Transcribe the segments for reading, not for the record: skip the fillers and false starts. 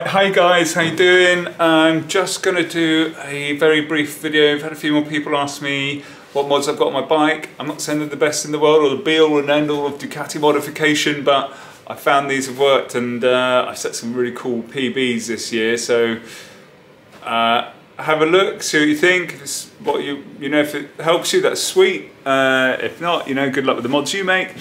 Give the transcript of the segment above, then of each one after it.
Hi guys, how you doing? I'm just going to do a very brief video. I've had a few more people ask me what mods I've got on my bike. I'm not saying they're the best in the world or the be-all and end-all of Ducati modification, but I found these have worked, and I've set some really cool PBs this year. So have a look, see what you think. If it's what if it helps you, that's sweet. If not, good luck with the mods you make.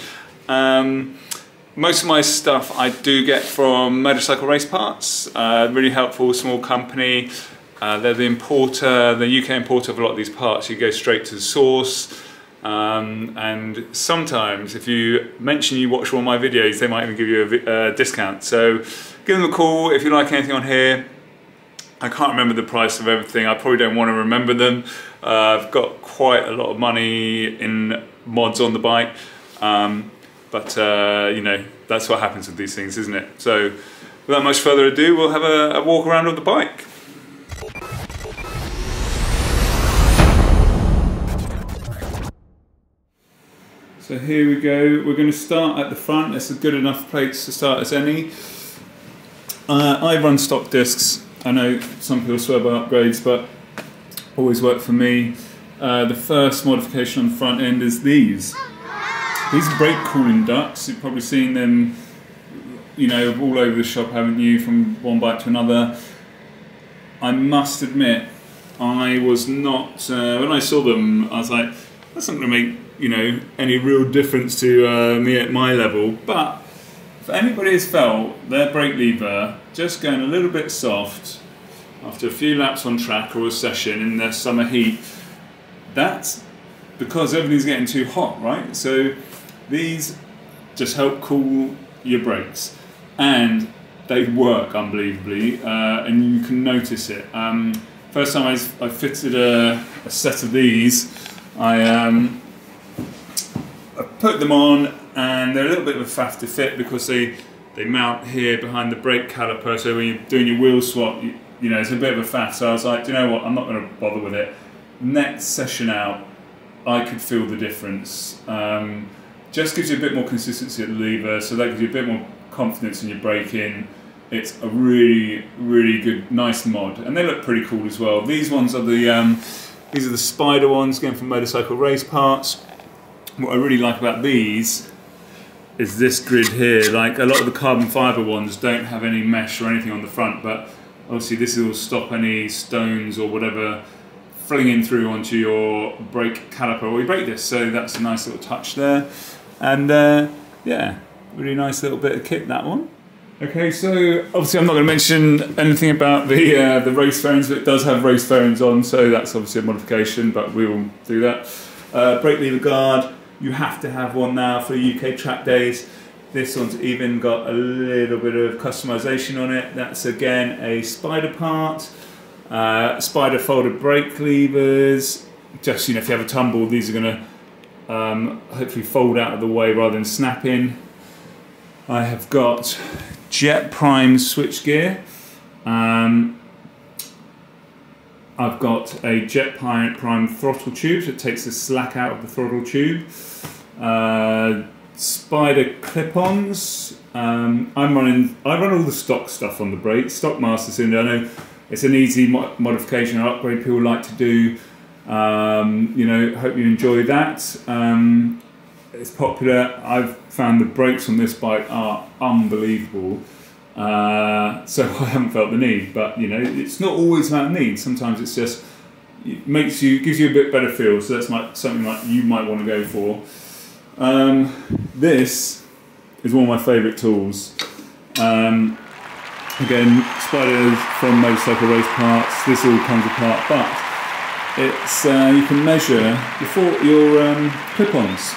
Most of my stuff I do get from Motorcycle Race Parts, really helpful, small company. They're the importer, the UK importer of a lot of these parts. You go straight to the source, and sometimes if you mention you watch one of my videos, they might even give you a discount. So give them a call if you like anything on here. I can't remember the price of everything. I probably don't want to remember them. I've got quite a lot of money in mods on the bike. But that's what happens with these things, isn't it? So without much further ado, we'll have a walk around on the bike. So here we go. We're going to start at the front. It's a good enough place to start as any. I run stock discs. I know some people swear by upgrades, but always work for me. The first modification on the front end is these. These are brake cooling ducts. You've probably seen them, all over the shop, haven't you, from one bike to another. I must admit, I was not, when I saw them, I was like, that's not going to make, any real difference to me at my level. But if anybody has felt their brake lever just going a little bit soft after a few laps on track or a session in the summer heat, that's because everything's getting too hot, right? So these just help cool your brakes, and they work unbelievably, and you can notice it. First time I fitted a set of these, I put them on, and they're a little bit of a faff to fit because they mount here behind the brake caliper, so when you're doing your wheel swap, it's a bit of a faff. So I was like, do you know what, I'm not going to bother with it. Next session out, I could feel the difference. Just gives you a bit more consistency at the lever, so that gives you a bit more confidence in your braking. It's a really, really good, nice mod, and they look pretty cool as well. These ones are these are the Spider ones, again from Motorcycle Race Parts. What I really like about these is this grid here. Like a lot of the carbon fibre ones don't have any mesh or anything on the front, but obviously this will stop any stones or whatever flinging through onto your brake caliper or your brake disc, so that's a nice little touch there. And yeah, really nice little bit of kit, that one. Okay, so obviously I'm not going to mention anything about the race fairings, but it does have race fairings on, so that's obviously a modification, but we will do that. Brake lever guard, you have to have one now for UK track days. This one's even got a little bit of customization on it. That's again a Spider part. Spider folded brake levers. Just if you have a tumble, these are going to hopefully fold out of the way rather than snap in. I have got Jet Prime switch gear. I've got a Jet Prime throttle tube, so it takes the slack out of the throttle tube. Spider clip-ons. I run all the stock stuff on the brake. Stock Master Cylinder. I know it's an easy modification or upgrade people like to do. Hope you enjoy that. It's popular. I've found the brakes on this bike are unbelievable. So I haven't felt the need, but it's not always about need. Sometimes it's just gives you a bit better feel. So that's something like you might want to go for. This is one of my favourite tools. Again, Spiders from Motorcycle Race Parts. This all comes apart, but it's you can measure your clip-ons,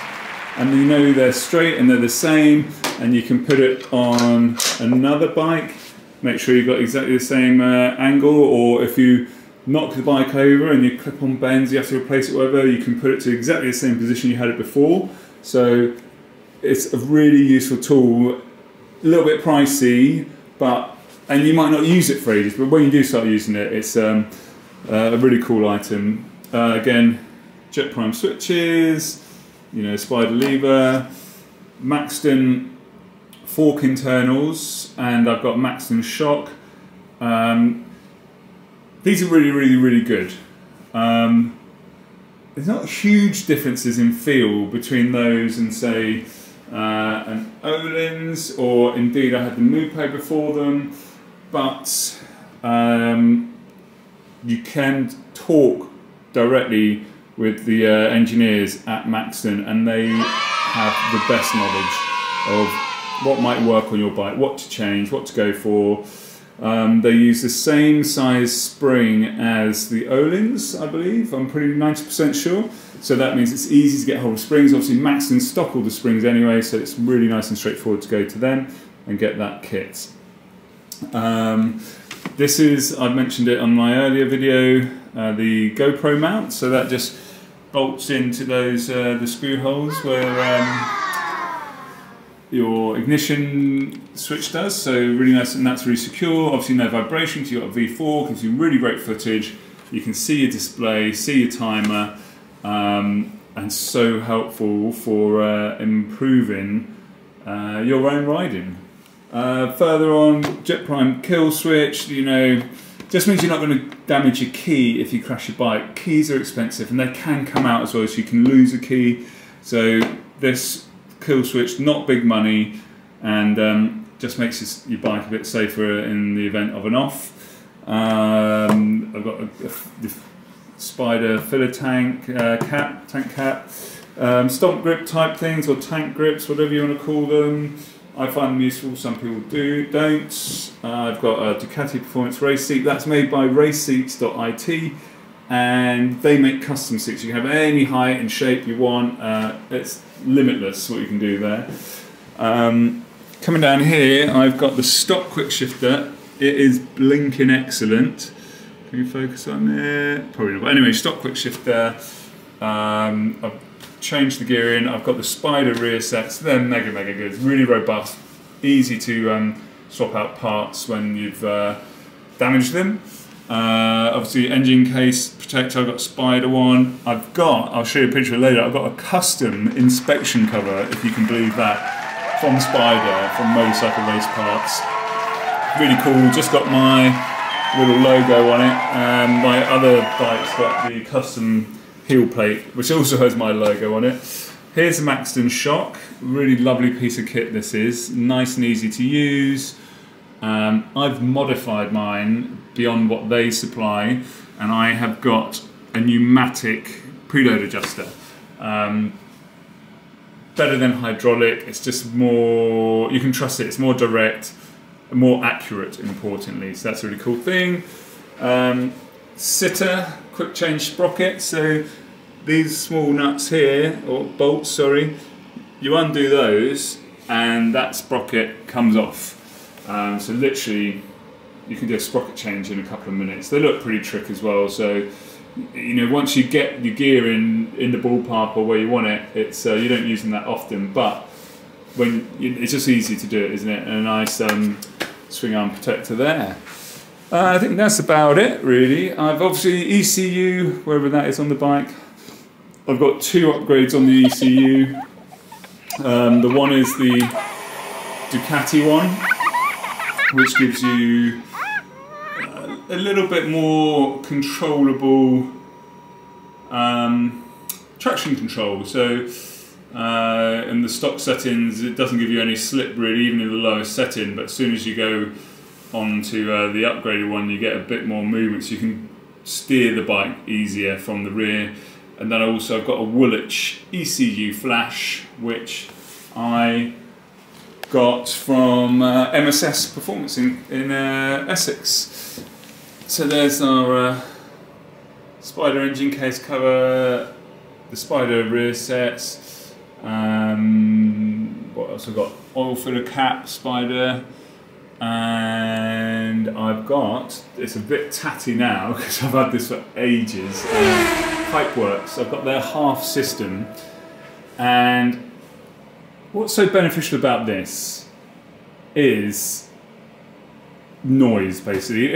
and they're straight and they're the same, and you can put it on another bike. Make sure you've got exactly the same angle, or if you knock the bike over and your clip-on bends, you have to replace it, whatever, you can put it to exactly the same position you had it before. So it's a really useful tool. A little bit pricey, and you might not use it for ages, but when you do start using it, it's a really cool item. Again, Jet Prime switches, Spider lever, Maxton fork internals, and I've got Maxton shock. These are really, really, really good. There's not huge differences in feel between those and say an Öhlins, or indeed I had the Mupo before them, but you can talk directly with the engineers at Maxton, and they have the best knowledge of what might work on your bike, what to change, what to go for. They use the same size spring as the Öhlins, I believe. I'm pretty 90% sure. So that means it's easy to get hold of springs. Obviously Maxton stock all the springs anyway, so it's really nice and straightforward to go to them and get that kit. This is, I mentioned it on my earlier video, the GoPro mount. So that just bolts into those the screw holes where your ignition switch does, so really nice, and that's really secure. Obviously no vibrations, you've got a V4, gives you really great footage. You can see your display, see your timer, and so helpful for improving your own riding. Further on, Jet Prime kill switch, you know, just means you're not going to damage your key if you crash your bike. Keys are expensive and they can come out as well, so you can lose a key. So this kill switch, not big money, and just makes your bike a bit safer in the event of an off. I've got the Spider filler tank cap, stomp grip type things, or tank grips, whatever you want to call them. I find them useful, some people don't. I've got a Ducati Performance race seat. That's made by raceseats.it, and they make custom seats. You can have any height and shape you want. It's limitless what you can do there. Coming down here, I've got the stock quick shifter. It is blinking excellent. Can you focus on it? Probably not. But anyway, stock quick shifter. I've changed the gear in. I've got the Spider rear sets. They're mega, mega good. It's really robust. Easy to swap out parts when you've damaged them. Obviously engine case protector, I've got Spider one. I'll show you a picture later, I've got a custom inspection cover, if you can believe that, from Spider, from Motorcycle Race Parts. Really cool, just got my little logo on it. My other bike's got the custom heel plate, which also has my logo on it. Here's the Maxton shock, really lovely piece of kit this is, nice and easy to use. I've modified mine beyond what they supply, and I have got a pneumatic preload adjuster. Better than hydraulic, it's just more, you can trust it, it's more direct, more accurate importantly, so that's a really cool thing. Sitter, quick change sprocket, so these small nuts here, or bolts, sorry, you undo those and that sprocket comes off. So literally you can do a sprocket change in a couple of minutes. They look pretty trick as well, so you know, once you get your gear in the ballpark or where you want it, it's you don't use them that often, but when it's just easy to do it, isn't it? And a nice swing arm protector there. I think that's about it really. I've obviously ECU, wherever that is on the bike. I've got two upgrades on the ECU. The one is the Ducati one, which gives you a little bit more controllable traction control. So in the stock settings, it doesn't give you any slip really, even in the lowest setting, but as soon as you go on to the upgraded one, you get a bit more movement, so you can steer the bike easier from the rear. And then I've got a Woolwich ECU flash, which I got from MSS Performance in Essex. So there's our Spider engine case cover, the Spider rear sets, what else I've got? Oil filler cap, Spider, and I've got, it's a bit tatty now because I've had this for ages, Pipeworks. I've got their half system, and what's so beneficial about this is noise, basically.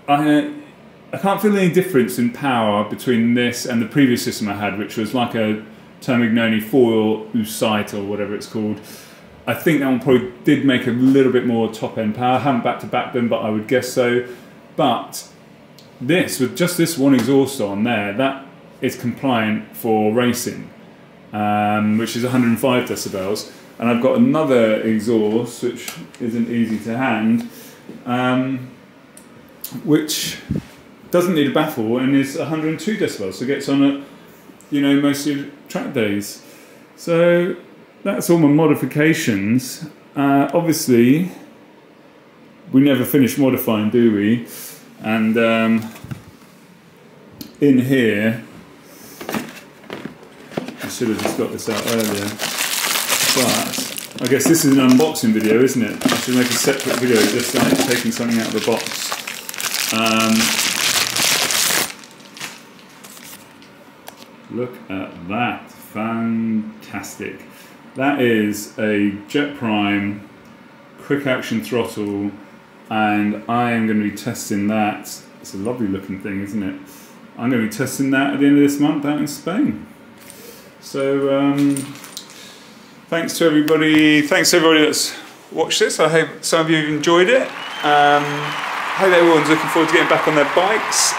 I can't feel any difference in power between this and the previous system I had, which was like a Termignoni foil Usite or whatever it's called. I think that one probably did make a little bit more top end power. I haven't back to back them, but I would guess so. But this, with just this one exhaust on there, that is compliant for racing, which is 105 decibels. And I've got another exhaust, which isn't easy to hand, which doesn't need a baffle and is 102 decibels, so gets on at, you know, most of your track days. So that's all my modifications. Obviously, we never finish modifying, do we? And in here, I should have just got this out earlier, but I guess this is an unboxing video, isn't it? I should make a separate video just like taking something out of the box. Look at that, fantastic. That is a Jet Prime quick action throttle, and I am going to be testing that. It's a lovely looking thing, isn't it? I'm going to be testing that at the end of this month out in Spain. So thanks to everybody that's watched this. I hope some of you have enjoyed it. I hope everyone's looking forward to getting back on their bikes.